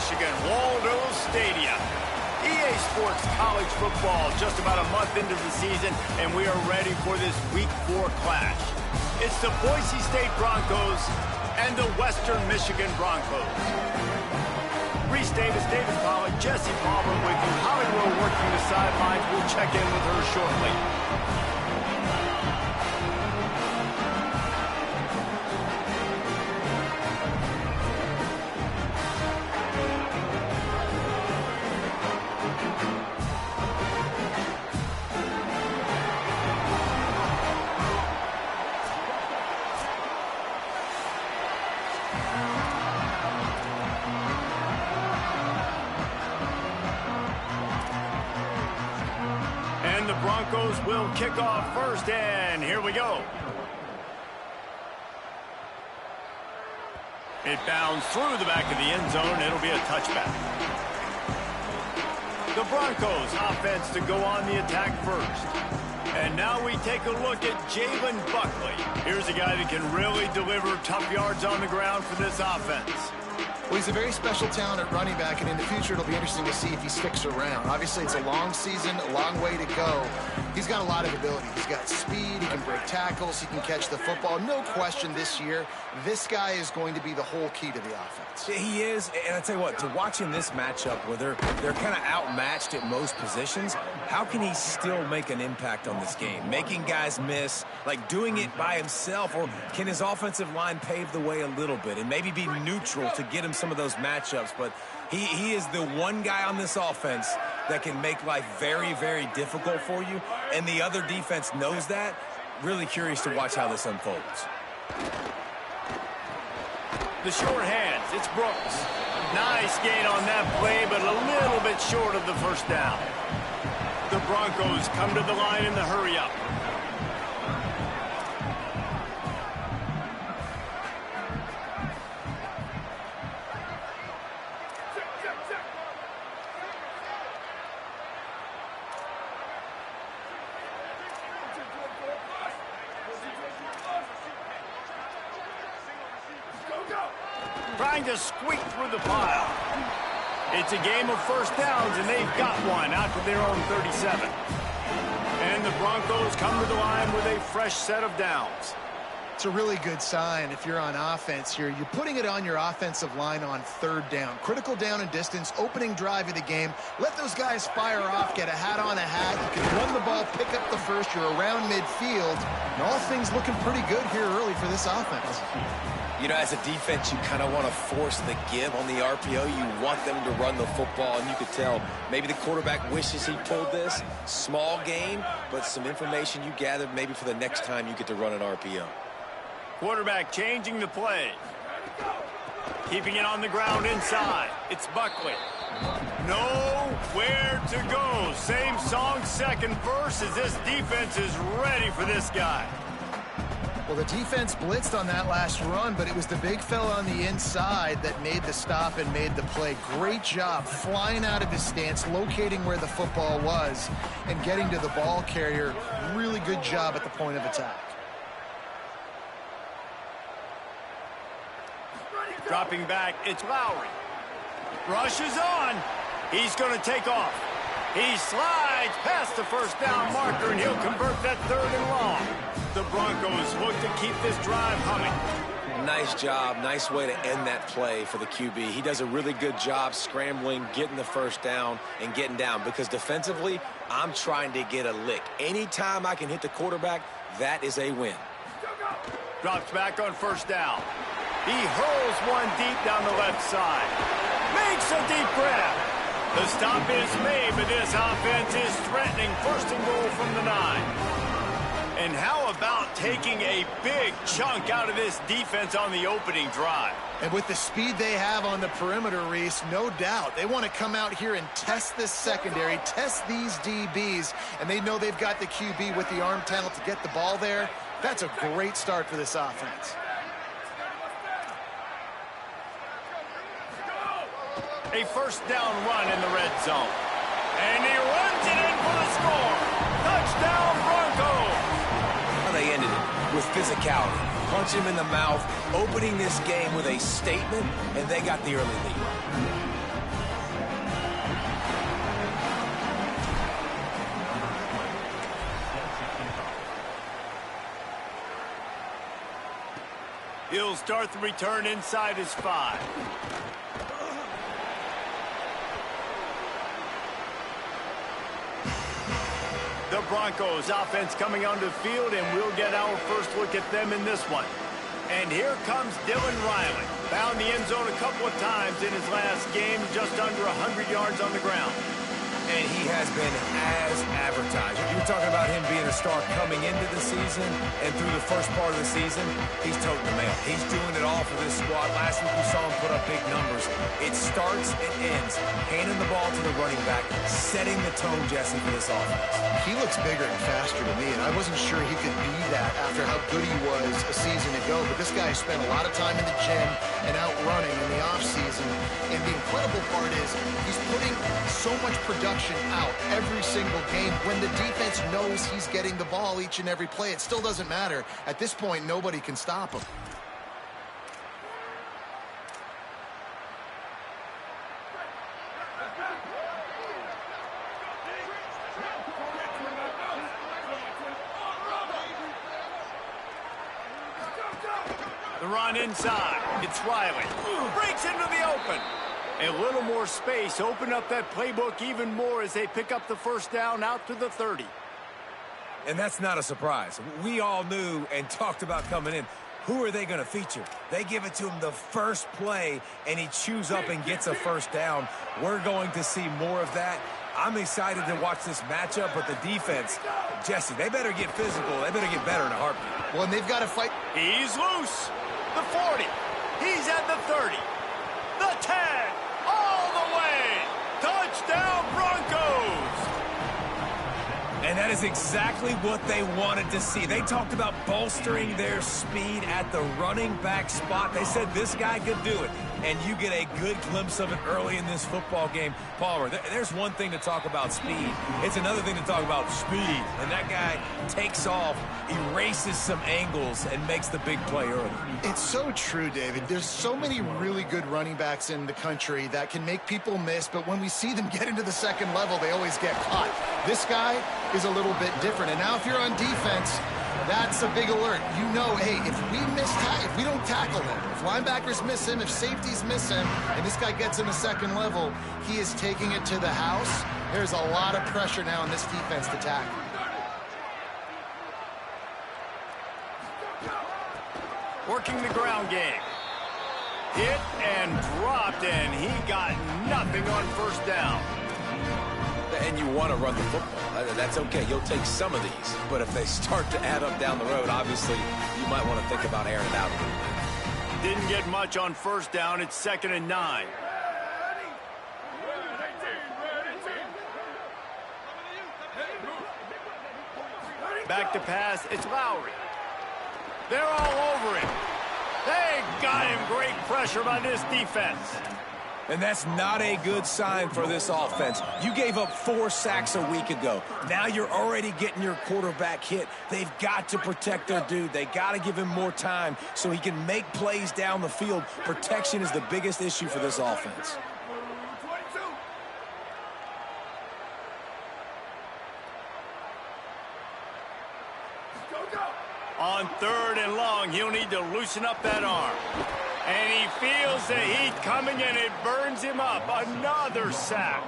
Michigan, Waldo Stadium. EA Sports College Football just about a month into the season, and we are ready for this Week 4 clash. It's the Boise State Broncos and the Western Michigan Broncos. Reese Davis, David Pollack, Jesse Palmer with you. Holly Rowe working the sidelines. We'll check in with her shortly. And the Broncos will kick off first, and here we go. It bounds through the back of the end zone, and it'll be a touchback. The Broncos offense to go on the attack first. And now we take a look at Jalen Buckley. Here's a guy that can really deliver tough yards on the ground for this offense. Well, he's a very special talent at running back, and in the future it'll be interesting to see if he sticks around. Obviously, it's a long season, a long way to go. He's got a lot of ability. He's got speed, he can break tackles, he can catch the football. No question this year, this guy is going to be the whole key to the offense. He is, and I tell you what, to watch in this matchup where they're kind of outmatched at most positions, how can he still make an impact on this game? Making guys miss, like doing it by himself, or can his offensive line pave the way a little bit and maybe be neutral to get him some of those matchups? But he is the one guy on this offense that can make life very, very difficult for you, and the other defense knows that. Really curious to watch how this unfolds. The short hands, it's Brooks. Nice gain on that play, but a little bit short of the first down. The Broncos come to the line in the hurry-up. Trying to squeak through the pile. It's a game of first downs, and they've got one out to their own 37. And the Broncos come to the line with a fresh set of downs. It's a really good sign if you're on offense here. You're putting it on your offensive line on third down. Critical down and distance, opening drive of the game. Let those guys fire off, get a hat on a hat. You can run the ball, pick up the first. You're around midfield. And all things looking pretty good here early for this offense. You know, as a defense, you kind of want to force the give on the RPO. You want them to run the football, and you could tell maybe the quarterback wishes he pulled this. Small gain, but some information you gathered maybe for the next time you get to run an RPO. Quarterback changing the play. Keeping it on the ground inside. It's Buckley. Nowhere to go. Same song, second verse, as this defense is ready for this guy. Well, the defense blitzed on that last run, but it was the big fella on the inside that made the stop and made the play. Great job flying out of his stance, locating where the football was, and getting to the ball carrier. Really good job at the point of attack. Dropping back, it's Lowry. Rush is on. He's going to take off. He slides past the first down marker, and he'll convert that third and long. The Broncos look to keep this drive humming. Nice job. Nice way to end that play for the QB. He does a really good job scrambling, getting the first down, and getting down. Because defensively, I'm trying to get a lick. Anytime I can hit the quarterback, that is a win. Drops back on first down. He hurls one deep down the left side. Makes a deep grab. The stop is made, but this offense is threatening first and goal from the 9. And how about taking a big chunk out of this defense on the opening drive? And with the speed they have on the perimeter, Reese, no doubt, they want to come out here and test this secondary, test these DBs, and they know they've got the QB with the arm talent to get the ball there. That's a great start for this offense. A first down run in the red zone. And he runs it in for the score. Touchdown, Broncos. They ended it with physicality. Punch him in the mouth, opening this game with a statement, and they got the early lead. He'll start the return inside his 5. The Broncos offense coming onto the field, and we'll get our first look at them in this one. And here comes Dylan Riley. Found the end zone a couple of times in his last game, just under 100 yards on the ground. And he has been as advertised. You're talking about him being a star coming into the season, and through the first part of the season, he's toting the mail. He's doing it all for this squad. Last week you saw him put up big numbers. It starts and ends, handing the ball to the running back, setting the tone, Jesse, for this offense. He looks bigger and faster to me, and I wasn't sure he could be that after how good he was a season ago. But this guy spent a lot of time in the gym and out running in the offseason. And the incredible part is he's putting so much production out every single game. When the defense knows he's getting the ball each and every play, it still doesn't matter. At this point, nobody can stop him. The run inside. It's Riley. Breaks into the open. A little more space. Open up that playbook even more as they pick up the first down out to the 30. And that's not a surprise. We all knew and talked about coming in. Who are they going to feature? They give it to him the first play, and he chews up and gets a first down. We're going to see more of that. I'm excited to watch this matchup, but the defense, Jesse, they better get physical. They better get better in a heartbeat. Well, and they've got to fight. He's loose. The 40. He's at the 30. The 10. All the way. Touchdown, Broncos. And that is exactly what they wanted to see. They talked about bolstering their speed at the running back spot. They said this guy could do it. And you get a good glimpse of it early in this football game. Palmer, there's one thing to talk about speed. It's another thing to talk about speed. And that guy takes off, erases some angles, and makes the big play early. It's so true, David. There's so many really good running backs in the country that can make people miss, but when we see them get into the second level, they always get caught. This guy is a little bit different. And now if you're on defense, that's a big alert. You know, hey, if we don't tackle him, if linebackers miss him, if safeties miss him, and this guy gets in the second level, he is taking it to the house. There's a lot of pressure now in this defense to tackle. Working the ground game. Hit and dropped, and he got nothing on first down. And you want to run the football. That's okay. You'll take some of these. But if they start to add up down the road, obviously, you might want to think about airing it out a little bit. Didn't get much on first down. It's 2nd and 9. Back to pass. It's Lowry. They're all over him. They got him. Great pressure by this defense. And that's not a good sign for this offense. You gave up 4 sacks a week ago. Now you're already getting your quarterback hit. They've got to protect their dude. They got to give him more time so he can make plays down the field. Protection is the biggest issue for this offense. On 3rd and long, he'll need to loosen up that arm. And he feels the heat coming, and it burns him up. Another sack.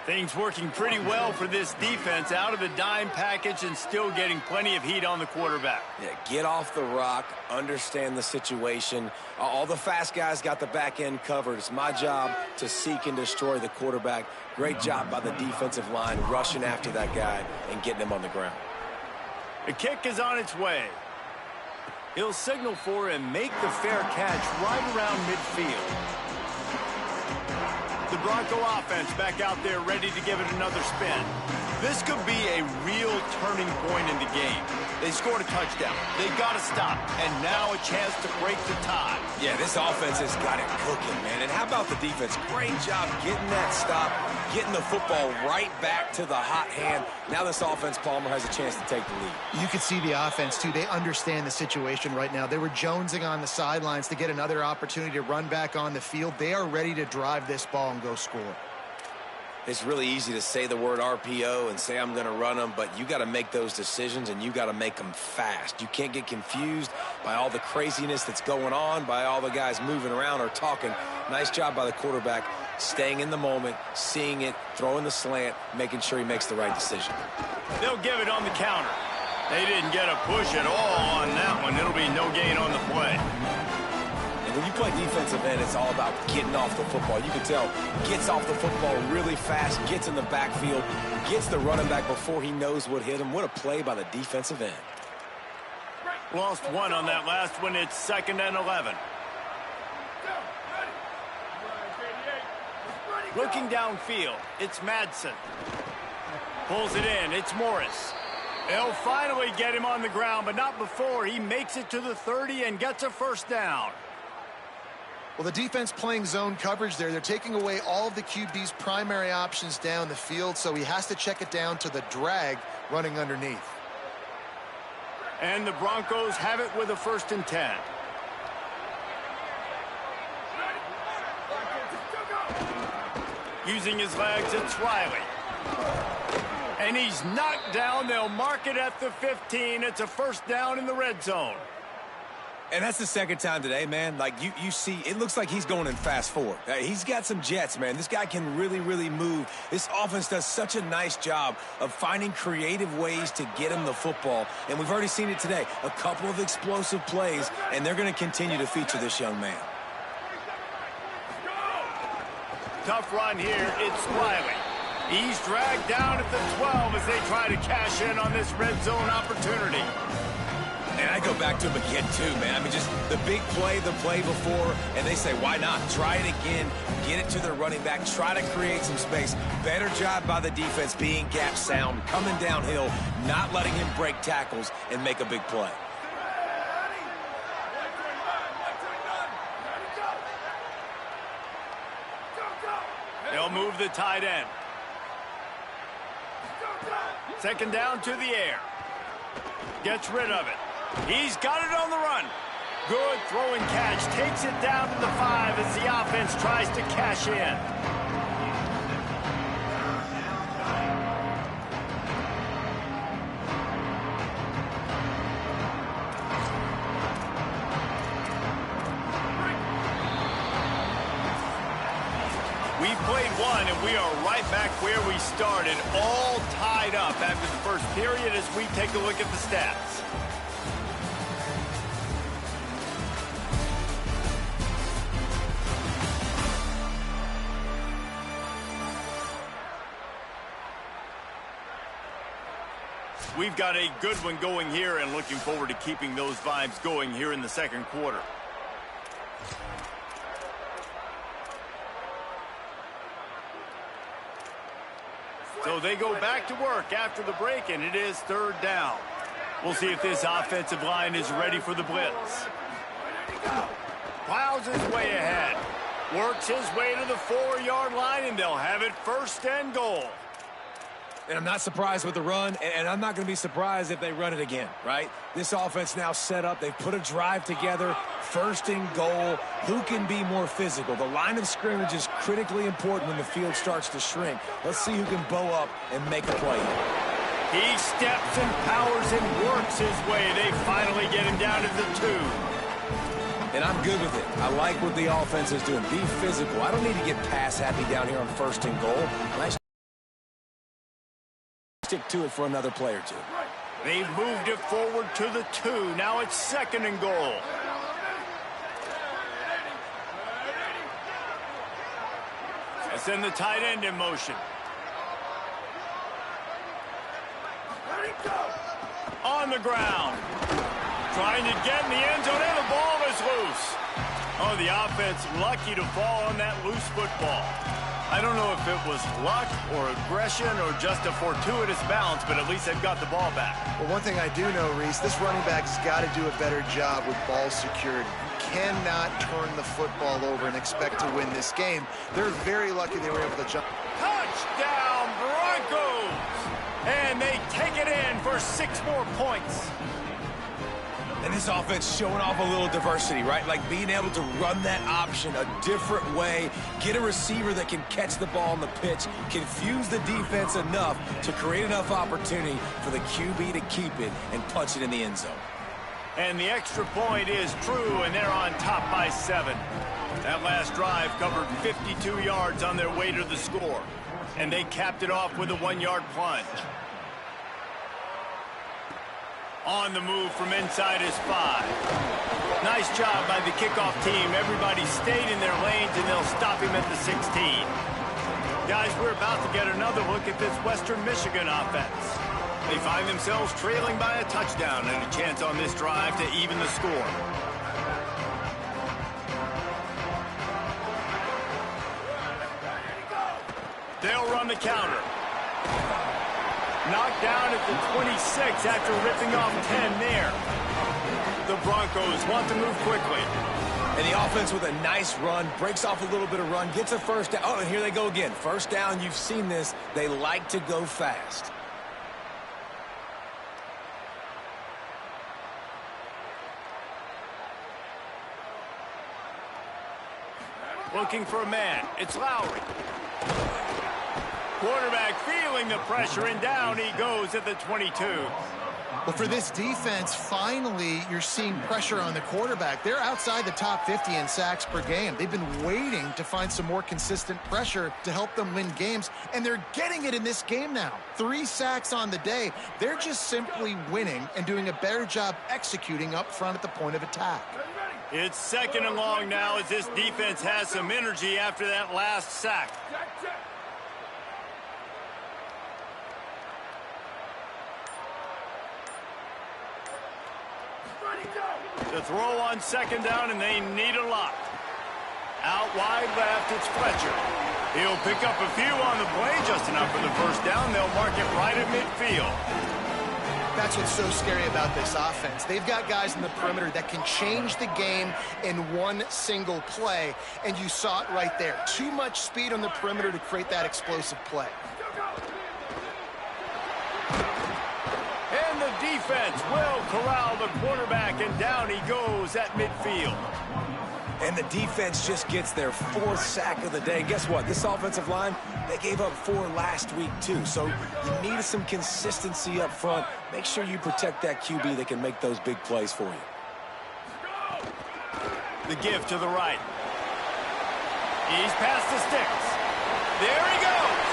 Things working pretty well for this defense. Out of the dime package and still getting plenty of heat on the quarterback. Yeah, get off the rock, understand the situation. All the fast guys got the back end covered. It's my job to seek and destroy the quarterback. Great job by the defensive line rushing after that guy and getting him on the ground. The kick is on its way. He'll signal for and make the fair catch right around midfield. The Bronco offense back out there ready to give it another spin. This could be a real turning point in the game. They scored a touchdown. They got to stop. And now a chance to break the tie. Yeah, this offense has got it cooking, man. And how about the defense? Great job getting that stop, getting the football right back to the hot hand. Now this offense, Palmer, has a chance to take the lead. You can see the offense, too. They understand the situation right now. They were jonesing on the sidelines to get another opportunity to run back on the field. They are ready to drive this ball and go score. It's really easy to say the word RPO and say I'm going to run them, but you got to make those decisions, and you got to make them fast. You can't get confused by all the craziness that's going on, by all the guys moving around or talking. Nice job by the quarterback, staying in the moment, seeing it, throwing the slant, making sure he makes the right decision. They'll give it on the counter. They didn't get a push at all on that one. It'll be no gain on the play. And when you play defensive end, it's all about getting off the football. You can tell, gets off the football really fast, gets in the backfield, gets the running back before he knows what hit him. What a play by the defensive end. Lost one on that last one. It's 2nd and 11. Looking downfield, it's Madsen. Pulls it in, it's Morris. They'll finally get him on the ground, but not before he makes it to the 30 and gets a first down. Well, the defense playing zone coverage there. They're taking away all of the QB's primary options down the field, so he has to check it down to the drag running underneath. And the Broncos have it with a 1st and 10. Using his legs, it's Riley. And he's knocked down. They'll mark it at the 15. It's a first down in the red zone. And that's the 2nd time today, man. Like, you see, it looks like he's going in fast forward. He's got some jets, man. This guy can really, really move. This offense does such a nice job of finding creative ways to get him the football. And we've already seen it today. A couple of explosive plays, and they're going to continue to feature this young man. Tough run here. It's Riley. He's dragged down at the 12 as they try to cash in on this red zone opportunity. And I go back to him again, too, man. I mean, just the big play, the play before, and they say, why not? Try it again, get it to their running back, try to create some space. Better job by the defense being gap sound, coming downhill, not letting him break tackles and make a big play. They'll move the tight end. 2nd down to the air. Gets rid of it. He's got it on the run. Good throwing catch. Takes it down to the 5 as the offense tries to cash in. We've played one, and we are right back where we started, all tied up after the first period as we take a look at the stats. We've got a good one going here and looking forward to keeping those vibes going here in the 2nd quarter. So they go back to work after the break, and it is 3rd down. We'll see if this offensive line is ready for the blitz. Plows his way ahead. Works his way to the 4-yard line, and they'll have it 1st and goal. And I'm not surprised with the run, and I'm not going to be surprised if they run it again, right? This offense now set up. They've put a drive together, 1st and goal. Who can be more physical? The line of scrimmage is critically important when the field starts to shrink. Let's see who can bow up and make a play. He steps and powers and works his way. They finally get him down to the 2. And I'm good with it. I like what the offense is doing. Be physical. I don't need to get pass happy down here on 1st and goal. Nice. Stick to it for another play or two. They've moved it forward to the 2. Now it's 2nd and goal. They send the tight end in motion. On the ground. Trying to get in the end zone, and the ball is loose. Oh, the offense lucky to fall on that loose football. I don't know if it was luck or aggression or just a fortuitous bounce, but at least they've got the ball back. Well, one thing I do know, Reese, this running back has got to do a better job with ball security. You cannot turn the football over and expect to win this game. They're very lucky they were able to jump. Touchdown, Broncos! And they take it in for 6 more points. And This offense showing off a little diversity, right? Like being able to run that option a different way, get a receiver that can catch the ball on the pitch, confuse the defense enough to create enough opportunity for the QB to keep it and punch it in the end zone. And the extra point is true, and they're on top by 7. That last drive covered 52 yards on their way to the score, and they capped it off with a 1-yard plunge. On the move from inside his 5. Nice job by the kickoff team. Everybody stayed in their lanes, and they'll stop him at the 16. Guys, we're about to get another look at this Western Michigan offense. They find themselves trailing by a touchdown and a chance on this drive to even the score. They'll run the counter. Knocked down at the 26 after ripping off 10 there. The Broncos want to move quickly. And the offense with a nice run, breaks off a little bit of run, gets a first down. Oh, and here they go again. First down, you've seen this. They like to go fast. Looking for a man. It's Lowry. Quarterback feeling the pressure, and down he goes at the 22. Well, for this defense, finally, you're seeing pressure on the quarterback. They're outside the top 50 in sacks per game. They've been waiting to find some more consistent pressure to help them win games, and they're getting it in this game now. 3 sacks on the day. They're just simply winning and doing a better job executing up front at the point of attack. It's 2nd and long now as this defense has some energy after that last sack. The throw on 2nd down, and they need a lot. Out wide left, it's Fletcher. He'll pick up a few on the play, just enough for the first down. They'll mark it right at midfield. That's what's so scary about this offense. They've got guys in the perimeter that can change the game in one single play, and you saw it right there. Too much speed on the perimeter to create that explosive play. And the defense will corral the quarterback, and down he goes at midfield. And the defense just gets their 4th sack of the day. Guess what? This offensive line, they gave up 4 last week too. So you need some consistency up front. Make sure you protect that QB that can make those big plays for you. The give to the right. He's past the sticks. There he goes.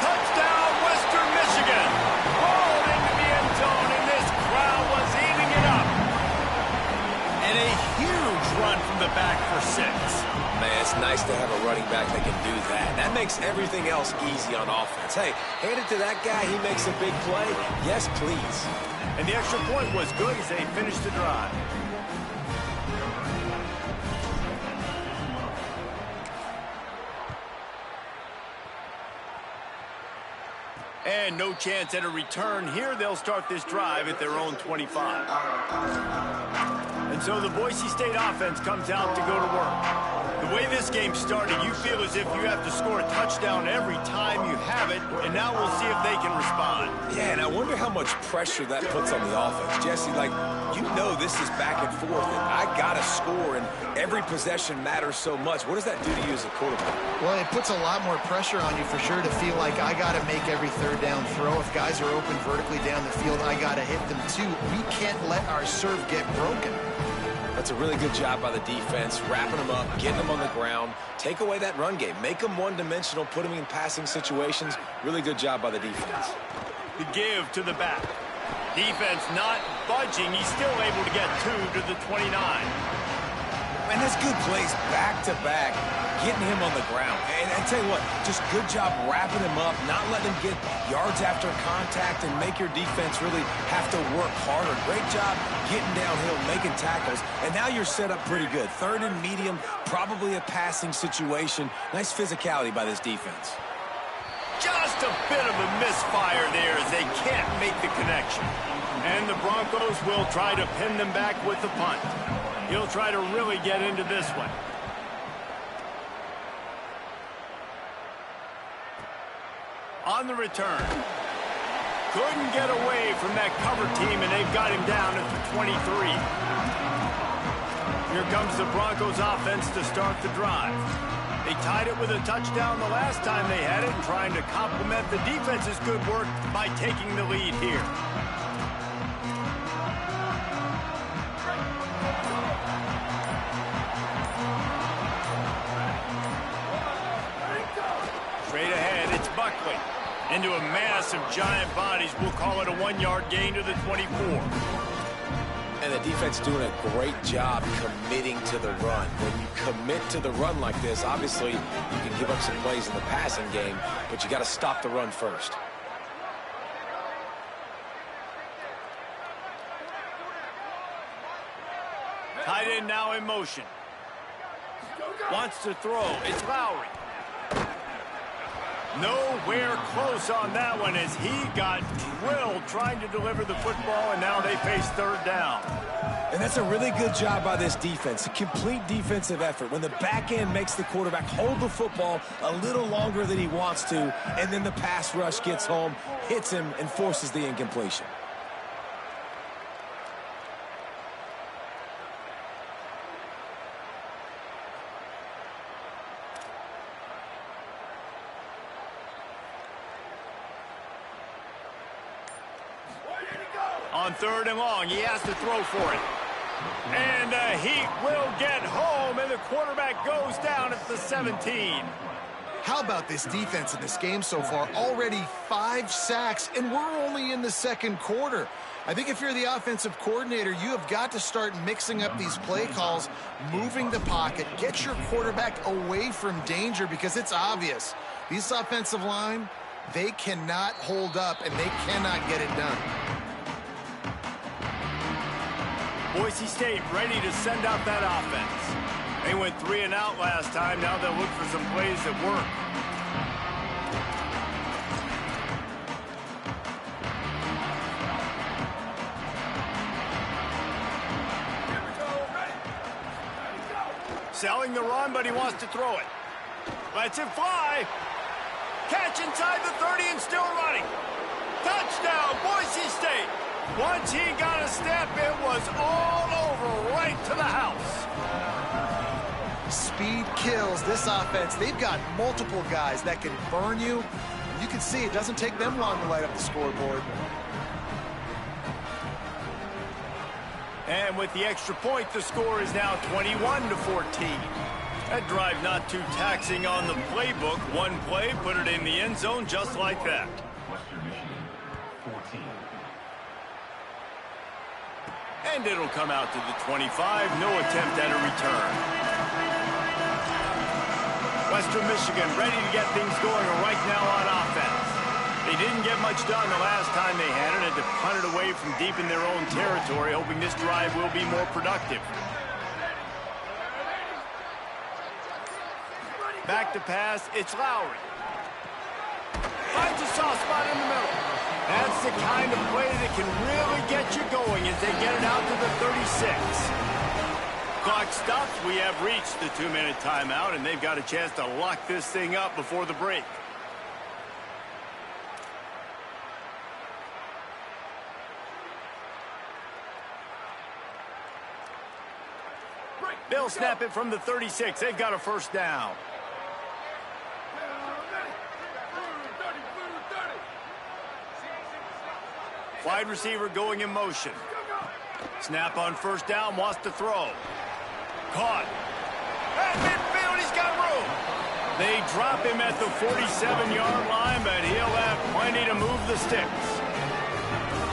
Touchdown, Western Michigan. Rolled into the end zone, and this crowd was eating it up. And a huge run from the back for 6. Man, it's nice to have a running back that can do that. That makes everything else easy on offense. Hey, hand it to that guy. He makes a big play. Yes, please. And the extra point was good as they finished the drive. And no chance at a return here. They'll start this drive at their own 25. And so the Boise State offense comes out to go to work. The way this game started, you feel as if you have to score a touchdown every time you have it, and now we'll see if they can respond. Yeah, and I wonder how much pressure that puts on the offense. Jesse, like, you know this is back and forth, and I got to score, and every possession matters so much. What does that do to you as a quarterback? Well, it puts a lot more pressure on you for sure to feel like I got to make every 3rd down throw. If guys are open vertically down the field, I got to hit them too. We can't let our serve get broken. That's a really good job by the defense, wrapping them up, getting them on the ground, take away that run game, make them one-dimensional, put them in passing situations. Really good job by the defense. The give to the back. Defense not budging. He's still able to get 2 to the 29. Man, that's good plays back-to-back, getting him on the ground. And tell you what, just good job wrapping him up, not letting him get yards after contact and make your defense really have to work harder. Great job getting downhill, making tackles, and now you're set up pretty good. 3rd and medium, probably a passing situation. Nice physicality by this defense. Just a bit of a misfire there as they can't make the connection. And the Broncos will try to pin them back with the punt. He'll try to really get into this one. On the return. Couldn't get away from that cover team, and they've got him down at the 23. Here comes the Broncos offense to start the drive. They tied it with a touchdown the last time they had it, and trying to complement the defense's good work by taking the lead here. Straight ahead, it's Buckley. Into a mass of giant bodies. We'll call it a 1-yard gain to the 24. And the defense doing a great job committing to the run. When you commit to the run like this, obviously you can give up some plays in the passing game, but you got to stop the run first. Tight end now in motion. Wants to throw. It's Lowry. Nowhere close on that one as he got drilled trying to deliver the football, and now they face third down. And that's a really good job by this defense, a complete defensive effort. When the back end makes the quarterback hold the football a little longer than he wants to, and then the pass rush gets home, hits him, and forces the incompletion. On third and long, he has to throw for it. And the Heat will get home, and the quarterback goes down at the 17. How about this defense in this game so far? Already 5 sacks, and we're only in the second quarter. I think if you're the offensive coordinator, you have got to start mixing up these play calls, moving the pocket, get your quarterback away from danger, because it's obvious. These offensive line, they cannot hold up, and they cannot get it done. Boise State ready to send out that offense. They went 3 and out last time. Now they'll look for some plays that work. Selling the run, but he wants to throw it. Lets it fly. Catch inside the 30 and still running. Touchdown, Boise State. Once he got a step, it was all over, right to the house. Speed kills this offense. They've got multiple guys that can burn you. You can see it doesn't take them long to light up the scoreboard. And with the extra point, the score is now 21-14. That drive not too taxing on the playbook. One play, put it in the end zone just like that. And it'll come out to the 25. No attempt at a return. Western Michigan ready to get things going right now on offense. They didn't get much done the last time they had it, had to punt it away from deep in their own territory, hoping this drive will be more productive. Back to pass, it's Lowry. Finds a soft spot in the middle. That's the kind of play that can really get you going as they get it out to the 36. Clock stops. We have reached the 2-minute timeout, and they've got a chance to lock this thing up before the break. They'll snap it from the 36. They've got a first down. Wide receiver going in motion. Snap on first down, wants to throw. Caught. At midfield, he's got room. They drop him at the 47-yard line, but he'll have plenty to move the sticks.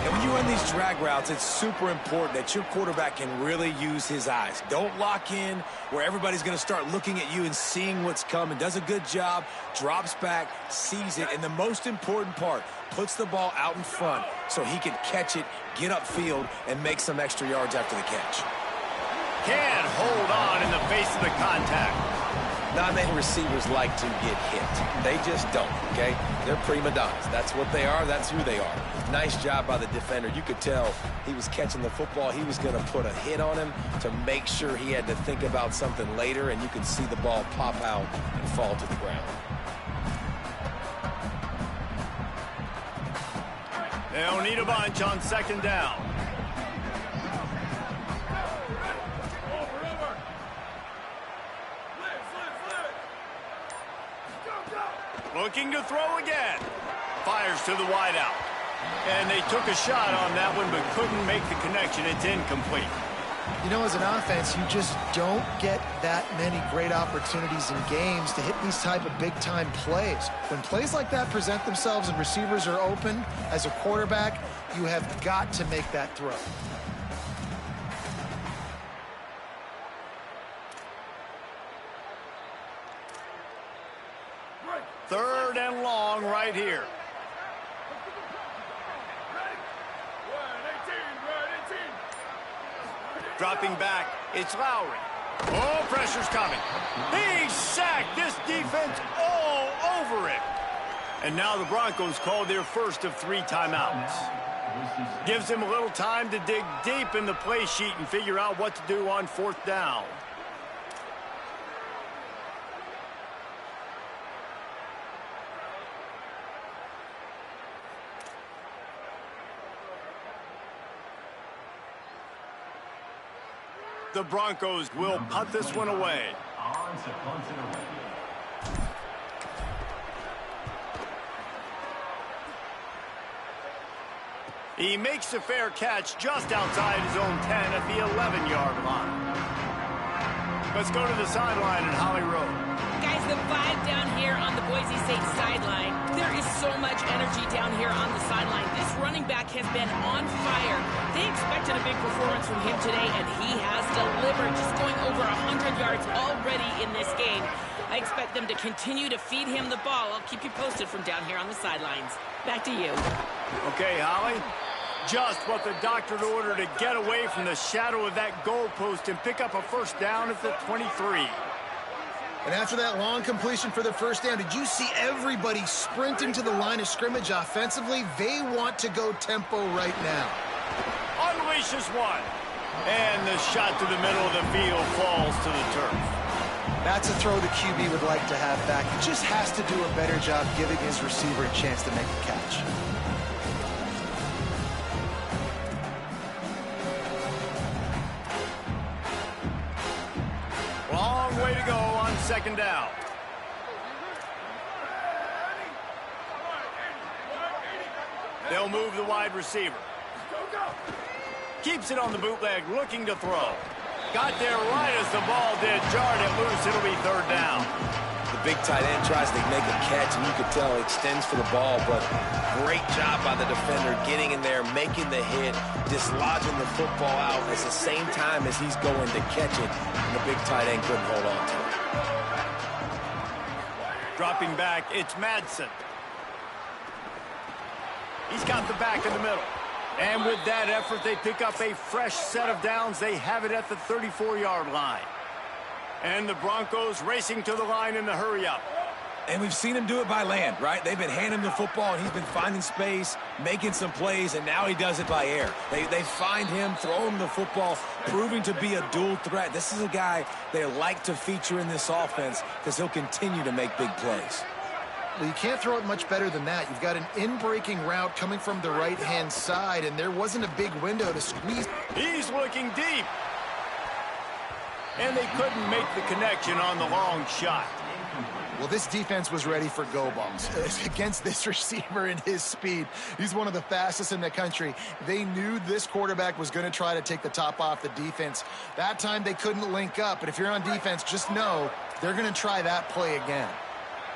And when you run these drag routes, it's super important that your quarterback can really use his eyes. Don't lock in where everybody's going to start looking at you and seeing what's coming. Does a good job, drops back, sees it, and the most important part, puts the ball out in front so he can catch it, get upfield, and make some extra yards after the catch. Can't hold on in the face of the contact. Not many receivers like to get hit. They just don't, okay? They're prima donnas. That's what they are. That's who they are. Nice job by the defender. You could tell he was catching the football. He was going to put a hit on him to make sure he had to think about something later, and you can see the ball pop out and fall to the ground. They'll need a bunch on second down. Looking to throw again. Fires to the wideout. And they took a shot on that one, but couldn't make the connection. It's incomplete. You know, as an offense, you just don't get that many great opportunities in games to hit these type of big-time plays. When plays like that present themselves and receivers are open, as a quarterback, you have got to make that throw. Third and long right here. Dropping back, it's Lowry. Oh, pressure's coming. He's sacked. This defense all over it. And now the Broncos call their first of 3 timeouts. Gives them a little time to dig deep in the play sheet and figure out what to do on 4th down. The Broncos will punt this one away. He makes a fair catch just outside his own 10 at the 11-yard line. Let's go to the sideline in Holly Road. Guys, the vibe down here on the Boise State sideline, there is so much energy down here on the sideline. This running back has been on fire. They expected a big performance from him today, and he has delivered, just going over 100 yards already in this game. I expect them to continue to feed him the ball. I'll keep you posted from down here on the sidelines. Back to you. Okay, Holly. Just what the doctor ordered to get away from the shadow of that goalpost and pick up a first down at the 23. And after that long completion for the first down, did you see everybody sprinting to the line of scrimmage offensively? They want to go tempo right now. Unleashes one. And the shot to the middle of the field falls to the turf. That's a throw the QB would like to have back. He just has to do a better job giving his receiver a chance to make the catch. Long way to go on second down. They'll move the wide receiver. Keeps it on the bootleg, looking to throw. Got there right as the ball did. Jarred it loose. It'll be third down. The big tight end tries to make a catch, and you could tell he extends for the ball, but great job by the defender getting in there, making the hit, dislodging the football out at the same time as he's going to catch it, and the big tight end couldn't hold on to it. Dropping back, it's Madsen. He's got the back in the middle. And with that effort, they pick up a fresh set of downs. They have it at the 34-yard line. And the Broncos racing to the line in the hurry-up. And we've seen him do it by land, right? They've been handing him the football, and he's been finding space, making some plays, and now he does it by air. They find him, throw him the football, proving to be a dual threat. This is a guy they like to feature in this offense because he'll continue to make big plays. Well, you can't throw it much better than that. You've got an in-breaking route coming from the right-hand side, and there wasn't a big window to squeeze. He's looking deep. And they couldn't make the connection on the long shot. Well, this defense was ready for go balls. Against this receiver and his speed, he's one of the fastest in the country. They knew this quarterback was going to try to take the top off the defense. That time they couldn't link up, but if you're on defense, just know they're going to try that play again.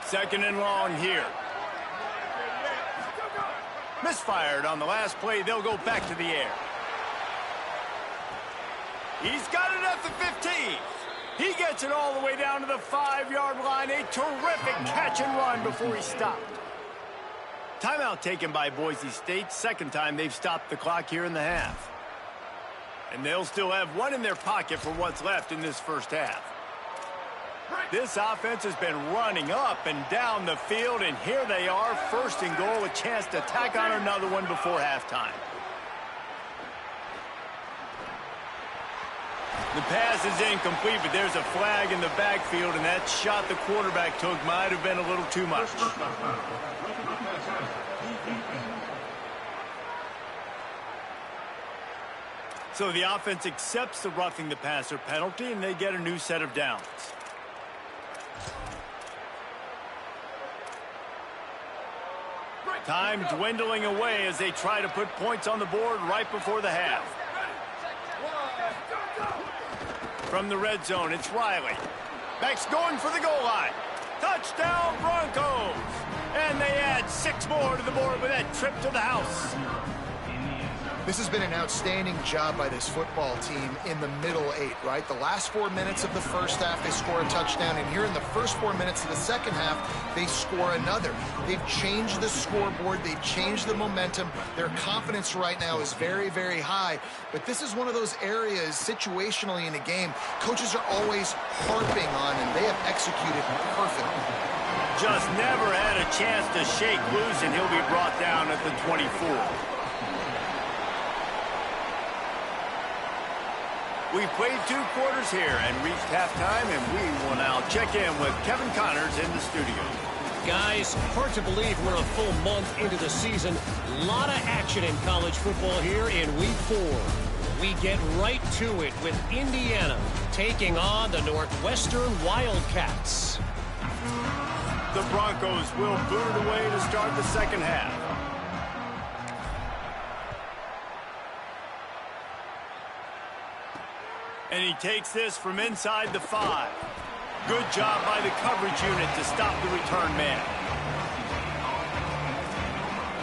Second and long here. Misfired on the last play. They'll go back to the air. He's got it at the 15. He gets it all the way down to the 5-yard line. A terrific catch and run before he stopped. Timeout taken by Boise State. Second time they've stopped the clock here in the half. And they'll still have one in their pocket for what's left in this first half. This offense has been running up and down the field, and here they are, first and goal, a chance to tack on another one before halftime. The pass is incomplete, but there's a flag in the backfield, and that shot the quarterback took might have been a little too much. So the offense accepts the roughing the passer penalty, and they get a new set of downs. Time dwindling away as they try to put points on the board right before the half. From the red zone, it's Riley. Back's going for the goal line. Touchdown, Broncos! And they add 6 more to the board with that trip to the house. This has been an outstanding job by this football team in the middle 8, right? The last 4 minutes of the first half, they score a touchdown, and here in the first 4 minutes of the second half, they score another. They've changed the scoreboard. They've changed the momentum. Their confidence right now is very, very high, but this is one of those areas situationally in a game coaches are always harping on, and they have executed perfectly. Just never had a chance to shake loose, and he'll be brought down at the 24. We've played 2 quarters here and reached halftime, and we will now check in with Kevin Connors in the studio. Guys, hard to believe we're a full month into the season. A lot of action in college football here in Week 4. We get right to it with Indiana taking on the Northwestern Wildcats. The Broncos will boot it away to start the second half. And he takes this from inside the 5. Good job by the coverage unit to stop the return man.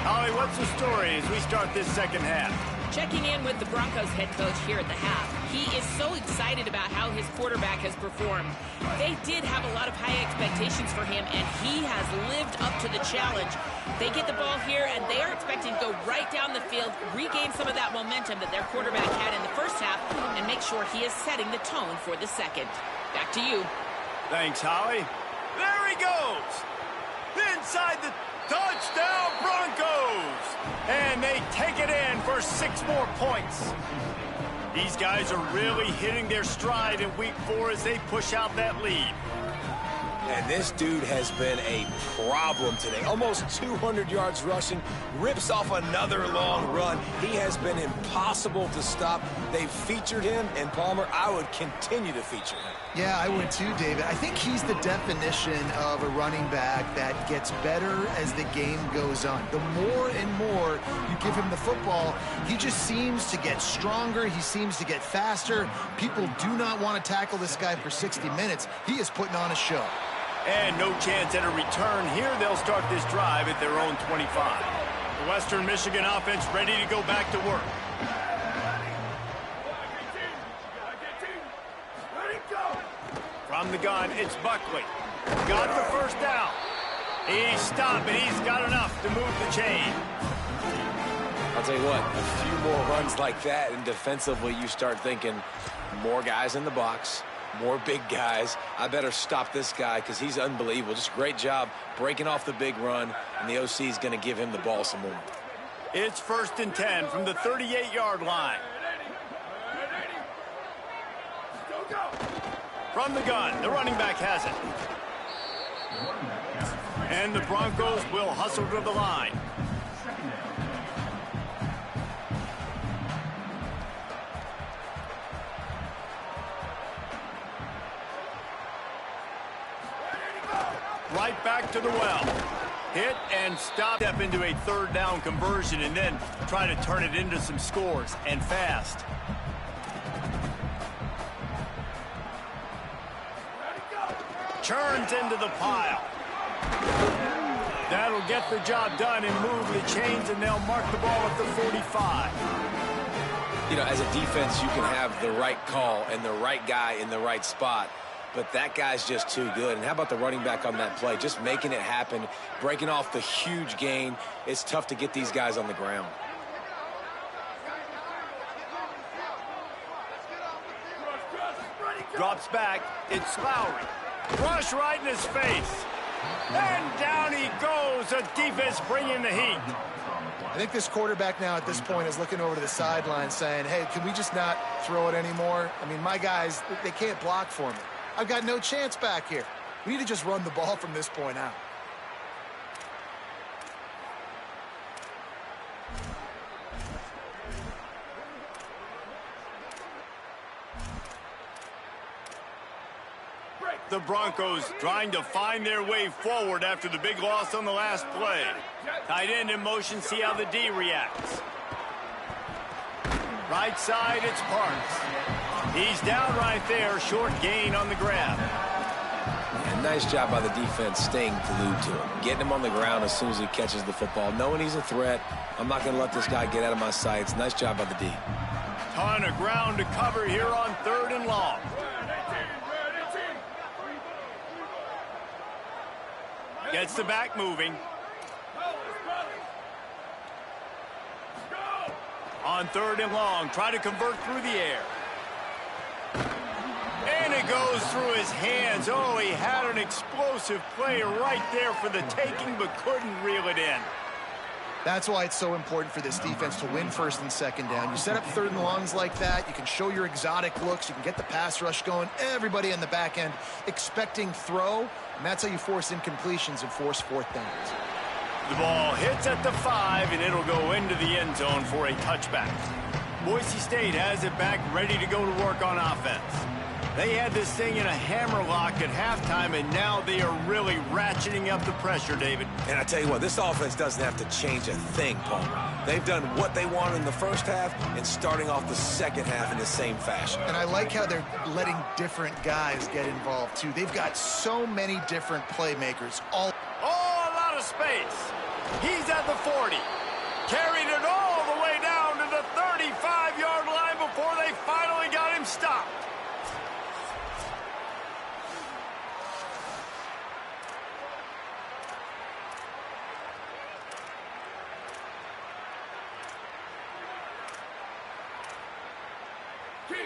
Holly, what's the story as we start this second half? Checking in with the Broncos head coach here at the half. He is so excited about how his quarterback has performed. They did have a lot of high expectations for him, and he has lived up to the challenge. They get the ball here, and they are expecting to go right down the field, regain some of that momentum that their quarterback had in the first half, and make sure he is setting the tone for the second. Back to you. Thanks, Holly. There he goes. Inside the touchdown, Broncos. And they take it in for 6 more points. These guys are really hitting their stride in Week 4 as they push out that lead. And this dude has been a problem today. Almost 200 yards rushing, rips off another long run. He has been impossible to stop. They've featured him, and Palmer, I would continue to feature him. Yeah, I would too, David. I think he's the definition of a running back that gets better as the game goes on. The more and more you give him the football, he just seems to get stronger. He seems to get faster. People do not want to tackle this guy for 60 minutes. He is putting on a show. And no chance at a return here. They'll start this drive at their own 25. The Western Michigan offense ready to go back to work. From the gun, it's Buckley. Got the first down. He's stopped, and he's got enough to move the chain. I'll tell you what, a few more runs like that, and defensively you start thinking more guys in the box, more big guys. I better stop this guy because he's unbelievable. Just a great job breaking off the big run, and the OC is going to give him the ball some more. It's 1st and 10 from the 38-yard line. From the gun, the running back has it. And the Broncos will hustle to the line. Right back to the well. Hit and stop. Step into a 3rd down conversion and then try to turn it into some scores, and fast. Churns into the pile. That'll get the job done and move the chains, and they'll mark the ball at the 45. You know, as a defense, you can have the right call and the right guy in the right spot, but that guy's just too good. And how about the running back on that play? Just making it happen, breaking off the huge gain. It's tough to get these guys on the ground. Drops back. It's Lowry. Rush right in his face. And down he goes. The defense bringing the heat. I think this quarterback now at this point is looking over to the sideline saying, hey, can we just not throw it anymore? I mean, my guys, they can't block for me. I've got no chance back here. We need to just run the ball from this point out. The Broncos trying to find their way forward after the big loss on the last play. Tight end in motion, see how the D reacts. Right side, it's Parks. He's down right there, short gain on the grab. And nice job by the defense staying glued to him. Getting him on the ground as soon as he catches the football. Knowing he's a threat, I'm not going to let this guy get out of my sights. Nice job by the D. Ton of ground to cover here on 3rd and long. Gets the back moving. On 3rd and long, try to convert through the air. And it goes through his hands. Oh, he had an explosive play right there for the taking, but couldn't reel it in. That's why it's so important for this defense to win 1st and 2nd down. You set up 3rd and longs like that. You can show your exotic looks. You can get the pass rush going. Everybody on the back end expecting throw. And that's how you force incompletions and force 4th downs. The ball hits at the 5, and it'll go into the end zone for a touchback. Boise State has it back, ready to go to work on offense. They had this thing in a hammerlock at halftime, and now they are really ratcheting up the pressure, David. And I tell you what, this offense doesn't have to change a thing, Paul. They've done what they wanted in the first half and starting off the second half in the same fashion. And I like how they're letting different guys get involved, too. They've got so many different playmakers. Oh, a lot of space. He's at the 40. Carried it all the way down to the 35-yard line before they finally got him stopped.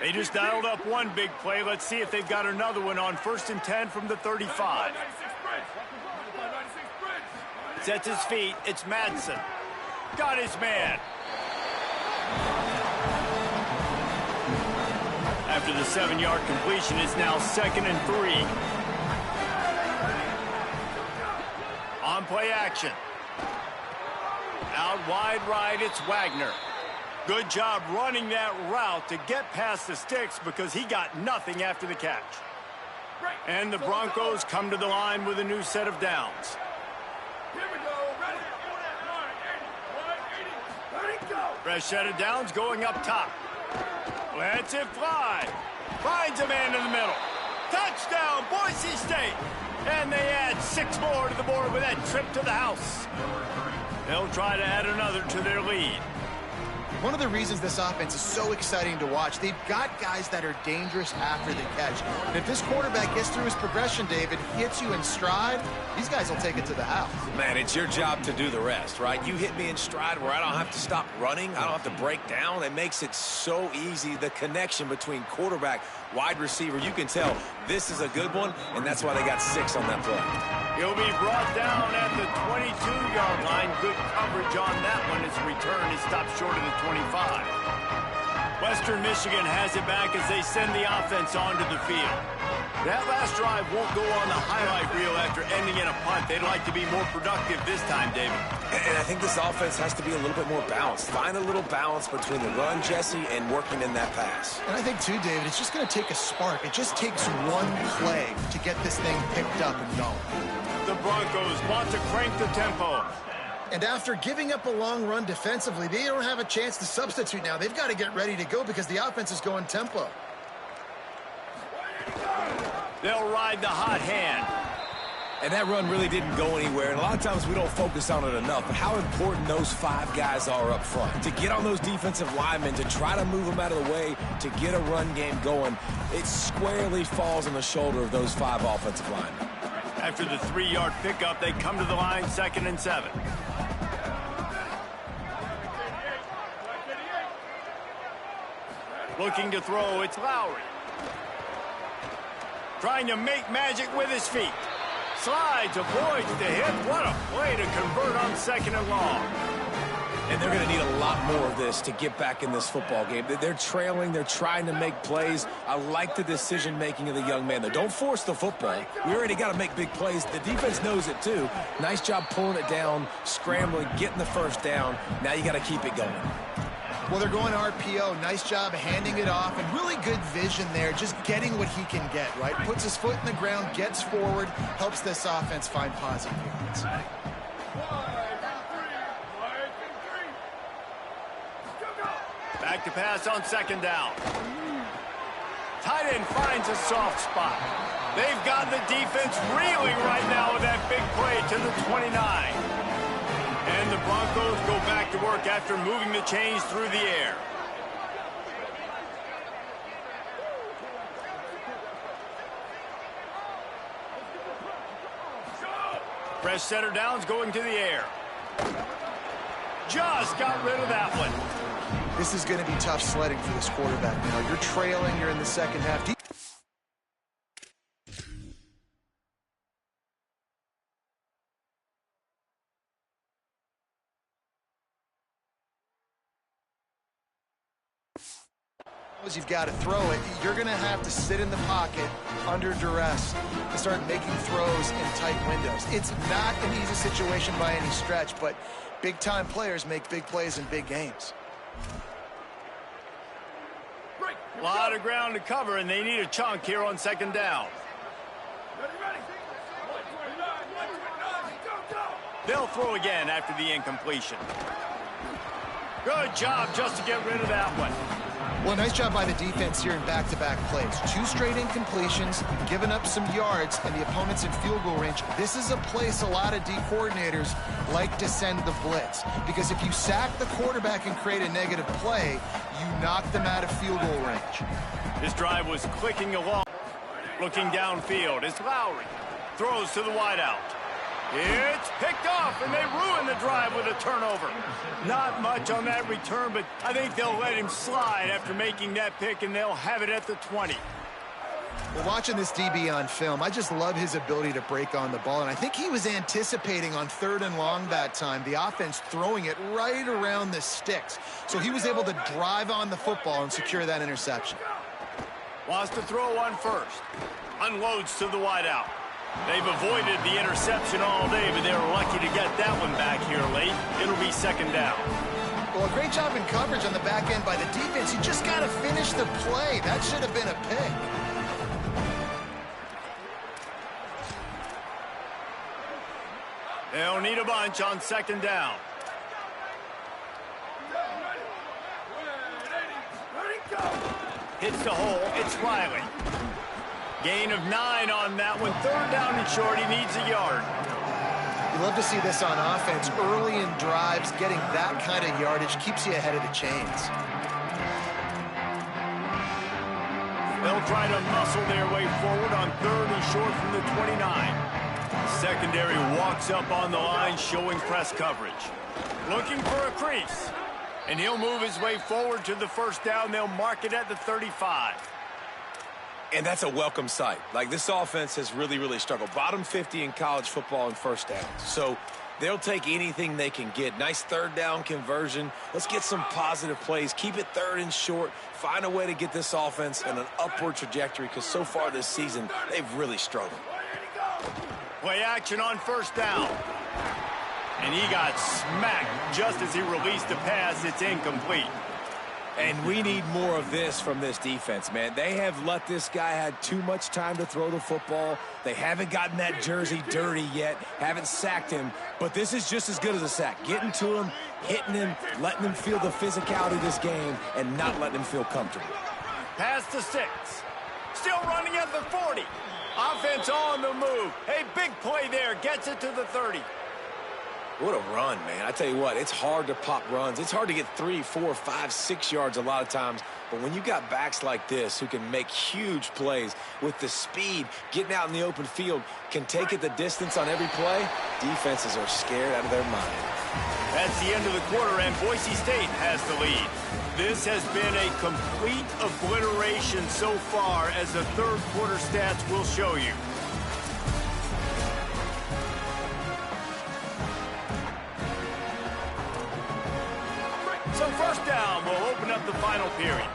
They just dialed up one big play. Let's see if they've got another one on 1st and 10 from the 35. Sets his feet. It's Madsen. Got his man. After the 7-yard completion, it's now 2nd and 3. On play action. Out wide right, it's Wagner. Good job running that route to get past the sticks because he got nothing after the catch. And the Broncos come to the line with a new set of downs. Fresh set of downs going up top. Lets it fly. Finds a man in the middle. Touchdown, Boise State. And they add 6 more to the board with that trip to the house. They'll try to add another to their lead. One of the reasons this offense is so exciting to watch, they've got guys that are dangerous after the catch. And if this quarterback gets through his progression, David, hits you in stride, these guys will take it to the house. Man, it's your job to do the rest, right? You hit me in stride where I don't have to stop running. I don't have to break down. It makes it so easy, the connection between quarterback, wide receiver. You can tell this is a good one, and that's why they got 6 on that play. He'll be brought down at the 22-yard line. Good coverage on that one. His return is stopped short of the 25. Western Michigan has it back as they send the offense onto the field. That last drive won't go on the highlight reel after ending in a punt. They'd like to be more productive this time, David. And I think this offense has to be a little bit more balanced. Find a little balance between the run, Jesse, and working in that pass. And I think, too, David, it's just going to take a spark. It just takes one play to get this thing picked up and going. The Broncos want to crank the tempo. And after giving up a long run defensively, they don't have a chance to substitute now. They've got to get ready to go because the offense is going tempo. They'll ride the hot hand. And that run really didn't go anywhere. And a lot of times we don't focus on it enough. But how important those 5 guys are up front. To get on those defensive linemen, to try to move them out of the way, to get a run game going, it squarely falls on the shoulder of those 5 offensive linemen. After the 3-yard pickup, they come to the line 2nd and 7. Looking to throw, it's Lowry. Trying to make magic with his feet. Slides, avoids the hit. What a play to convert on 2nd and long. And they're going to need a lot more of this to get back in this football game. They're trailing. They're trying to make plays. I like the decision-making of the young man there. Don't force the football. We already got to make big plays. The defense knows it, too. Nice job pulling it down, scrambling, getting the first down. Now you got to keep it going. Well, they're going RPO. Nice job handing it off, and really good vision there, just getting what he can get, right? Puts his foot in the ground, gets forward, helps this offense find positive yards. Back to pass on second down. Tight end finds a soft spot. They've got the defense reeling right now with that big play to the 29. And the Broncos go back to work after moving the chains through the air. Press center downs going to the air. Just got rid of that one. This is going to be tough sledding for this quarterback now. You're trailing, you're in the second half. You've got to throw it. You're going to have to sit in the pocket under duress and start making throws in tight windows. It's not an easy situation by any stretch, but big-time players make big plays in big games. A lot of ground to cover, and they need a chunk here on second down. They'll throw again after the incompletion. Good job just to get rid of that one. Well, nice job by the defense here in back-to-back plays. 2 straight incompletions, giving up some yards, and the opponent's in field goal range. This is a place a lot of D coordinators like to send the blitz, because if you sack the quarterback and create a negative play, you knock them out of field goal range. This drive was clicking along. Looking downfield is Lowry. Throws to the wideout. It's picked off, and they ruin the drive with a turnover. Not much on that return, but I think they'll let him slide after making that pick, and they'll have it at the 20. Well, watching this DB on film, I just love his ability to break on the ball, and I think he was anticipating on 3rd and long that time, the offense throwing it right around the sticks. So he was able to drive on the football and secure that interception. Wants to throw on first. Unloads to the wideout. They've avoided the interception all day, but they were lucky to get that one back here late. It'll be second down. Well, a great job in coverage on the back end by the defense. You just got to finish the play. That should have been a pick. They'll need a bunch on second down. Hits the hole. It's Riley. Gain of 9 on that one. 3rd down and short. He needs a yard. You love to see this on offense. Early in drives, getting that kind of yardage keeps you ahead of the chains. They'll try to muscle their way forward on 3rd and short from the 29. Secondary walks up on the line, showing press coverage. Looking for a crease. And he'll move his way forward to the 1st down. They'll mark it at the 35. And that's a welcome sight. Like, this offense has really, really struggled. Bottom 50 in college football in 1st downs. So they'll take anything they can get. Nice 3rd down conversion. Let's get some positive plays. Keep it 3rd and short. Find a way to get this offense in an upward trajectory, because so far this season, they've really struggled. Play action on 1st down. And he got smacked just as he released the pass. It's incomplete. And we need more of this from this defense, man. They have let this guy have too much time to throw the football. They haven't gotten that jersey dirty yet, haven't sacked him. But this is just as good as a sack. Getting to him, hitting him, letting him feel the physicality of this game, and not letting him feel comfortable. Pass to 6. Still running at the 40. Offense on the move. Hey, big play there. Gets it to the 30. What a run, man. I tell you what, it's hard to pop runs. It's hard to get 3, 4, 5, 6 yards a lot of times. But when you got backs like this who can make huge plays with the speed, getting out in the open field, can take it the distance on every play, defenses are scared out of their mind. That's the end of the quarter, and Boise State has the lead. This has been a complete obliteration so far, as the 3rd quarter stats will show you. So 1st down will open up the final period.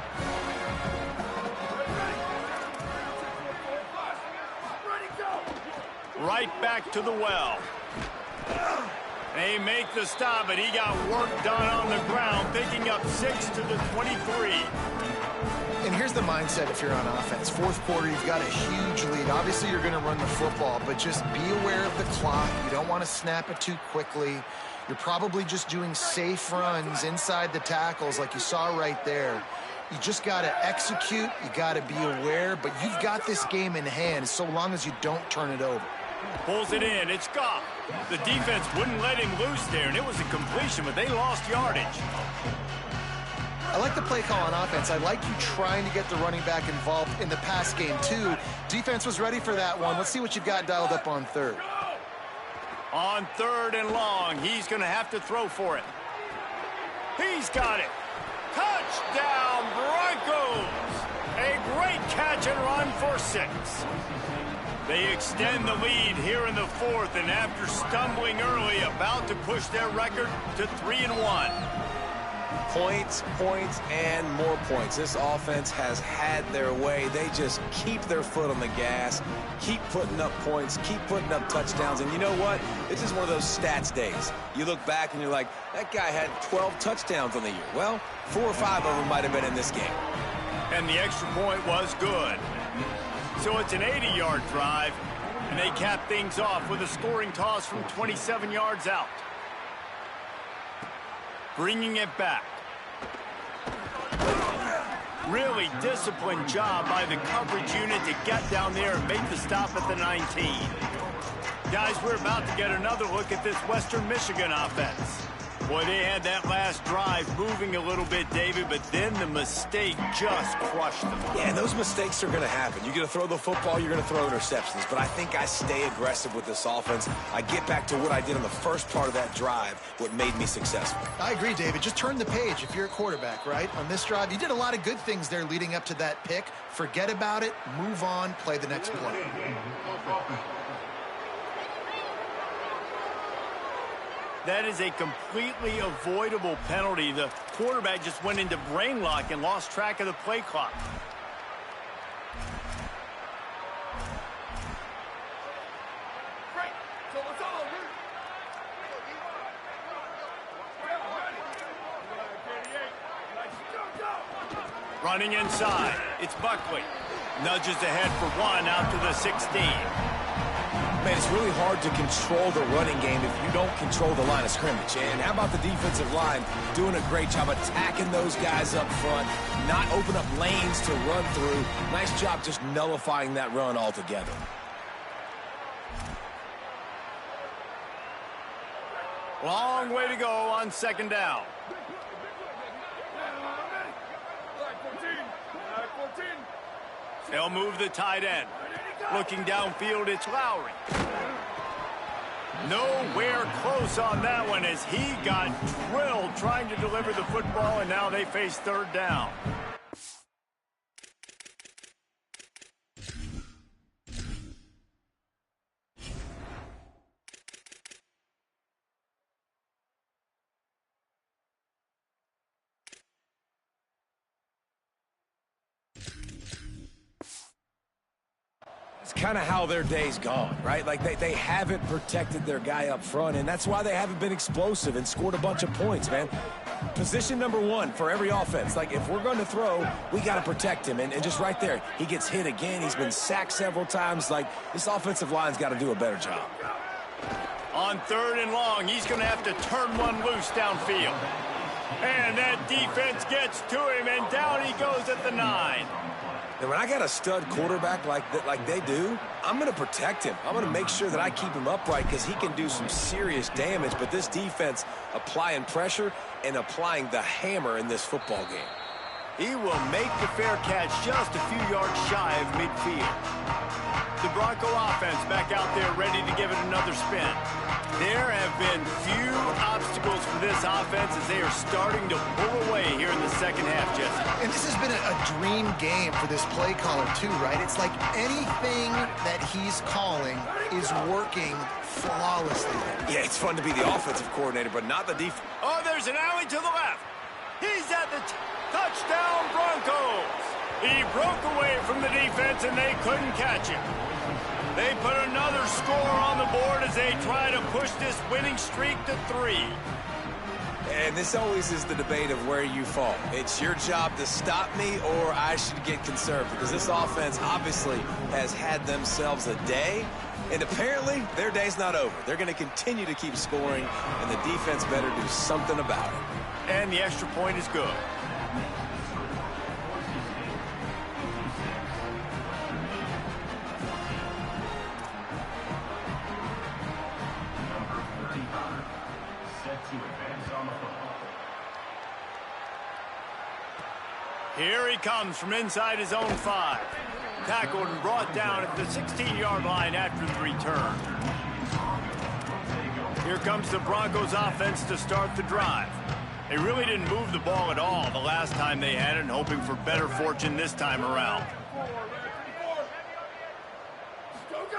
Right back to the well. They make the stop, but he got work done on the ground, picking up 6 to the 23. And here's the mindset if you're on offense. Fourth quarter, you've got a huge lead. Obviously, you're going to run the football, but just be aware of the clock. You don't want to snap it too quickly. You're probably just doing safe runs inside the tackles like you saw right there. You just got to execute. You got to be aware, but you've got this game in hand so long as you don't turn it over. Pulls it in. It's Goff. The defense wouldn't let him loose there, and it was a completion, but they lost yardage. I like the play call on offense. I like you trying to get the running back involved in the pass game, too. Defense was ready for that one. Let's see what you've got dialed up on third. On 3rd and long, he's going to have to throw for it. He's got it. Touchdown, Broncos! A great catch and run for 6. They extend the lead here in the 4th, and after stumbling early, about to push their record to 3-1. Points, points, and more points. This offense has had their way. They just keep their foot on the gas, keep putting up points, keep putting up touchdowns. And you know what? It's just one of those stats days. You look back and you're like, that guy had 12 touchdowns on the year. Well, 4 or 5 of them might have been in this game. And the extra point was good. So it's an 80-yard drive, and they cap things off with a scoring toss from 27 yards out. Bringing it back. Really disciplined job by the coverage unit to get down there and make the stop at the 19. Guys, we're about to get another look at this Western Michigan offense. Boy, they had that last drive moving a little bit, David, but then the mistake just crushed them. Yeah, those mistakes are going to happen. You're going to throw the football, you're going to throw interceptions, but I think I stay aggressive with this offense. I get back to what I did on the first part of that drive, what made me successful. I agree, David. Just turn the page if you're a quarterback, right? On this drive, you did a lot of good things there leading up to that pick. Forget about it, move on, play the next play. That is a completely avoidable penalty. The quarterback just went into brain lock and lost track of the play clock. Running inside, it's Buckley. Nudges ahead for 1 out to the 16. Man, it's really hard to control the running game if you don't control the line of scrimmage. And how about the defensive line doing a great job attacking those guys up front, not open up lanes to run through. Nice job just nullifying that run altogether. Long way to go on 2nd down. They'll move the tight end. Looking downfield, it's Lowry. Nowhere close on that one as he got drilled trying to deliver the football, and now they face 3rd down. It's kind of how their day's gone, right? Like they haven't protected their guy up front, and that's why they haven't been explosive and scored a bunch of points, man. Position number 1 for every offense. Like, if we're going to throw, we got to protect him. And just right there, he gets hit again. He's been sacked several times. Like, this offensive line's got to do a better job. On 3rd and long, he's going to have to turn one loose downfield. And that defense gets to him, and down he goes at the 9. And when I got a stud quarterback like they do, I'm going to protect him. I'm going to make sure that I keep him upright because he can do some serious damage. But this defense applying pressure and applying the hammer in this football game. He will make the fair catch just a few yards shy of midfield. The Bronco offense back out there ready to give it another spin. There have been few obstacles for this offense as they are starting to pull away here in the 2nd half, Jesse. And this has been a dream game for this play caller, too, right? It's like anything that he's calling is working flawlessly. Yeah, it's fun to be the offensive coordinator, but not the defense. Oh, there's an alley to the left. He's at the touchdown, Broncos. He broke away from the defense, and they couldn't catch him. They put another score on the board as they try to push this winning streak to 3. And this always is the debate of where you fall. It's your job to stop me, or I should get conservative, because this offense obviously has had themselves a day, and apparently their day's not over. They're going to continue to keep scoring, and the defense better do something about it. And the extra point is good. Here he comes from inside his own 5. Tackled and brought down at the 16-yard line after the return. Here comes the Broncos offense to start the drive. They really didn't move the ball at all the last time they had it, and hoping for better fortune this time around.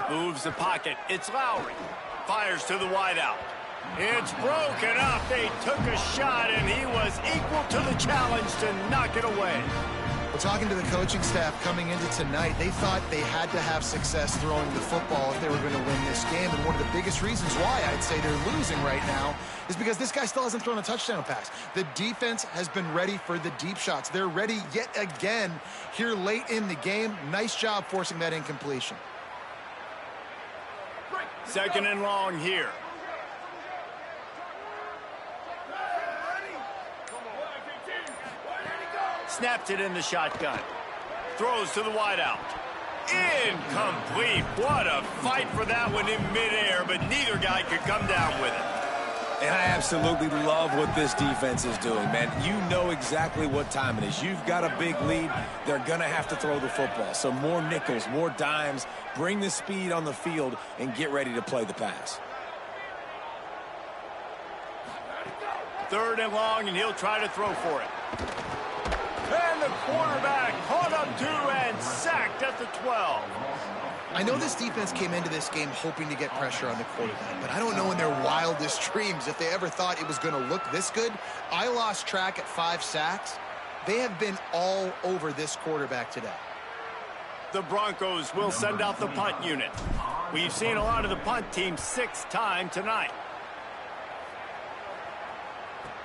Moves the pocket. It's Lowry. Fires to the wideout. It's broken up. They took a shot, and he was equal to the challenge to knock it away. Well, talking to the coaching staff coming into tonight, they thought they had to have success throwing the football if they were going to win this game. And one of the biggest reasons why I'd say they're losing right now is because this guy still hasn't thrown a touchdown pass. The defense has been ready for the deep shots. They're ready yet again here late in the game. Nice job forcing that incompletion. 2nd and long here. Snaps it in the shotgun. Throws to the wideout. Incomplete. What a fight for that one in midair, but neither guy could come down with it. And I absolutely love what this defense is doing, man. You know exactly what time it is. You've got a big lead. They're going to have to throw the football. So more nickels, more dimes. Bring the speed on the field and get ready to play the pass. 3rd and long, and he'll try to throw for it. And the quarterback caught up to and sacked at the 12. I know this defense came into this game hoping to get pressure on the quarterback, but I don't know in their wildest dreams if they ever thought it was going to look this good. I lost track at 5 sacks. They have been all over this quarterback today. The Broncos will send out the punt unit. We've seen a lot of the punt team 6th time tonight.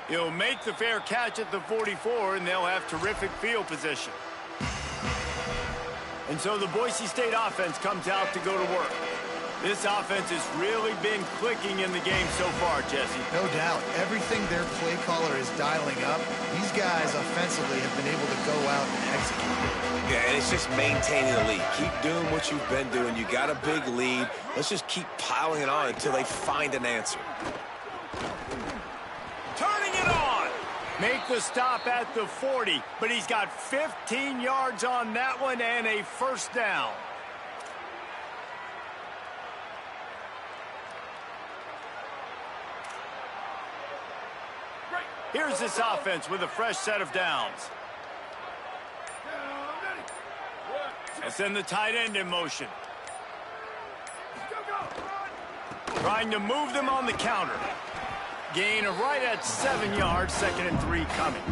He'll make the fair catch at the 44, and they'll have terrific field position. And so the Boise State offense comes out to go to work. This offense has really been clicking in the game so far, Jesse. No doubt. Everything their play caller is dialing up, these guys offensively have been able to go out and execute. Yeah, and it's just maintaining the lead. Keep doing what you've been doing. You got a big lead. Let's just keep piling it on until they find an answer. Turning it on. Make the stop at the 40, but he's got 15 yards on that one and a 1st down. Here's this offense with a fresh set of downs. And send the tight end in motion. Trying to move them on the counter. Gain of right at 7 yards, 2nd and 3 coming.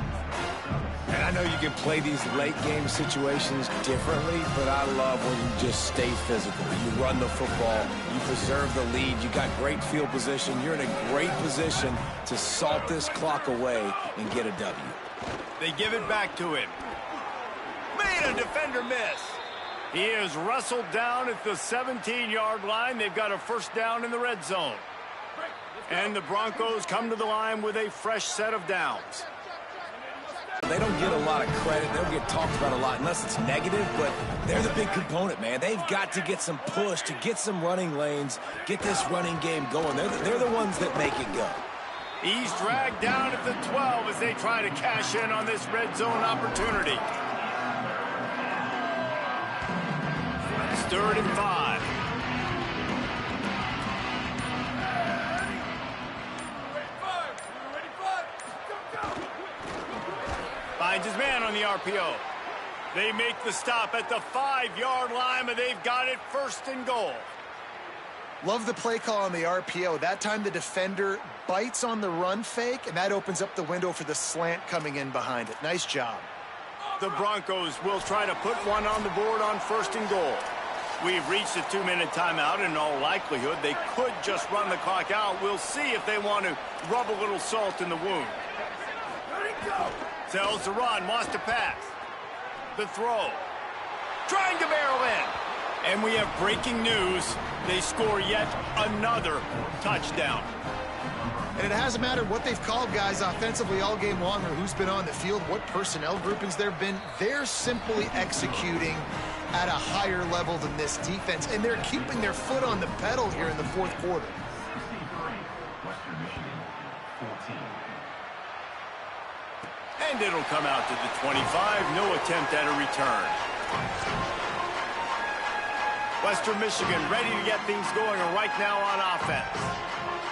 And I know you can play these late game situations differently, but I love when you just stay physical. You run the football, you preserve the lead, you got great field position. You're in a great position to salt this clock away and get a W. They give it back to him. Made a defender miss. He is wrestled down at the 17-yard line. They've got a 1st down in the red zone. And the Broncos come to the line with a fresh set of downs. They don't get a lot of credit. They don't get talked about a lot unless it's negative, but they're the big component, man. They've got to get some push, to get some running lanes, get this running game going. They're the ones that make it go. He's dragged down at the 12 as they try to cash in on this red zone opportunity. It's 3rd and 5. Finds his man on the RPO. They make the stop at the 5-yard line, but they've got it 1st and goal. Love the play call on the RPO. That time the defender bites on the run fake, and that opens up the window for the slant coming in behind it. Nice job. The Broncos will try to put one on the board on 1st and goal. We've reached a 2-minute timeout. In all likelihood, they could just run the clock out. We'll see if they want to rub a little salt in the wound. Tells the run, wants to pass. The throw. Trying to barrel in. And we have breaking news. They score yet another touchdown. And it hasn't mattered what they've called guys offensively all game long or who's been on the field, what personnel groupings there have been. They're simply executing at a higher level than this defense, and they're keeping their foot on the pedal here in the fourth quarter. And it'll come out to the 25. No attempt at a return. Western Michigan ready to get things going right now on offense.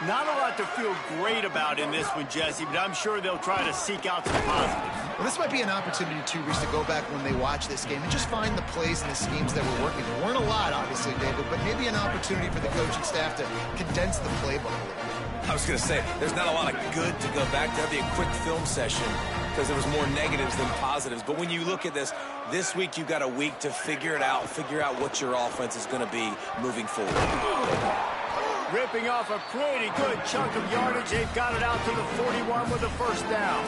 Not a lot to feel great about in this one, Jesse, but I'm sure they'll try to seek out some positives. Well, this might be an opportunity, too, Reese, to go back when they watch this game and just find the plays and the schemes that were working. There weren't a lot, obviously, David, but maybe an opportunity for the coaching staff to condense the playbook a little bit. I was going to say, there's not a lot of good to go back to. That'd be a quick film session because there was more negatives than positives. But when you look at this week you've got a week to figure it out, figure out what your offense is going to be moving forward. Ripping off a pretty good chunk of yardage. They've got it out to the 41 with a first down.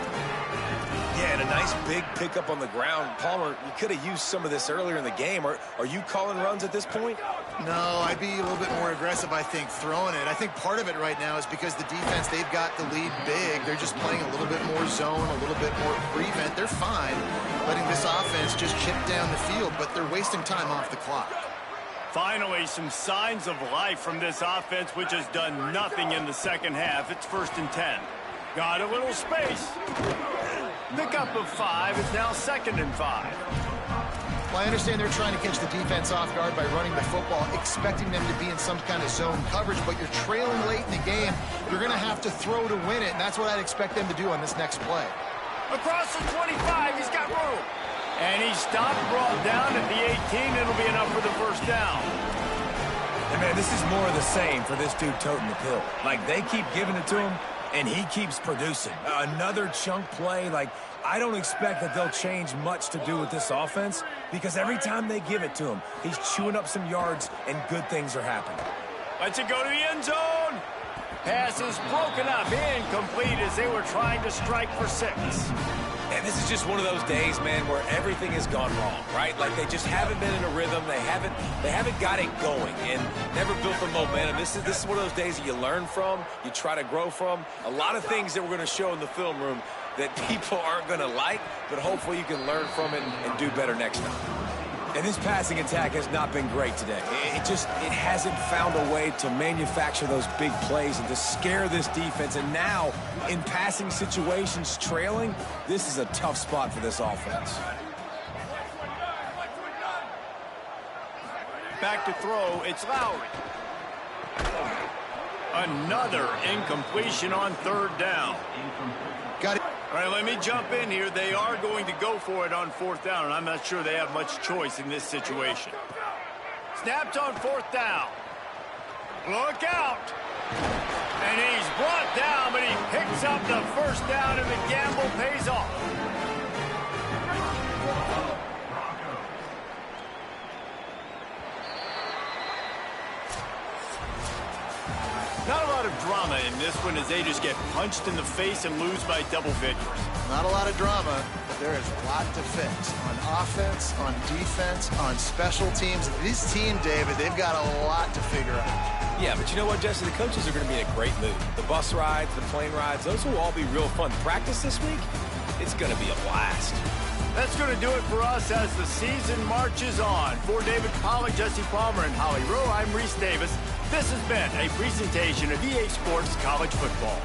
Yeah, and a nice big pickup on the ground. Palmer, you could have used some of this earlier in the game. Are you calling runs at this point? No, I'd be a little bit more aggressive, I think, throwing it. I think part of it right now is because the defense, they've got the lead big. They're just playing a little bit more zone, a little bit more prevent. They're fine letting this offense just chip down the field, but they're wasting time off the clock. Finally, some signs of life from this offense, which has done nothing in the second half. It's 1st and 10. Got a little space. Pickup of 5. It's now 2nd and 5. Well, I understand they're trying to catch the defense off guard by running the football, expecting them to be in some kind of zone coverage, but you're trailing late in the game. You're going to have to throw to win it, and that's what I'd expect them to do on this next play. Across the 25, he's got room. And he stopped, brought down at the 18. It'll be enough for the first down. And, man, this is more of the same for this dude toting the pill. Like, they keep giving it to him, and he keeps producing. Another chunk play. Like, I don't expect that they'll change much to do with this offense because every time they give it to him, he's chewing up some yards, and good things are happening. Lets it go to the end zone. Pass is broken up, incomplete as they were trying to strike for 6. And this is just one of those days, man, where everything has gone wrong, right? Like they just haven't been in a rhythm. They haven't got it going and never built the momentum. This is one of those days that you learn from, you try to grow from. A lot of things that we're going to show in the film room that people aren't going to like, but hopefully you can learn from it and do better next time. And this passing attack has not been great today. It hasn't found a way to manufacture those big plays and to scare this defense. And now, in passing situations, trailing, this is a tough spot for this offense. Back to throw, it's Lowry. Another incompletion on 3rd down. Got it. All right, let me jump in here. They are going to go for it on 4th down, and I'm not sure they have much choice in this situation. Snapped on 4th down. Look out. And he's brought down, but he picks up the first down, and the gamble pays off. Not a lot of drama in this one as they just get punched in the face and lose by double figures. Not a lot of drama, but there is a lot to fix. On offense, on defense, on special teams. This team, David, they've got a lot to figure out. Yeah, but you know what, Jesse? The coaches are going to be in a great mood. The bus rides, the plane rides, those will all be real fun. Practice this week, it's going to be a blast. That's going to do it for us as the season marches on. For David Pollack, Jesse Palmer, and Holly Rowe, I'm Reese Davis. This has been a presentation of EA Sports College Football.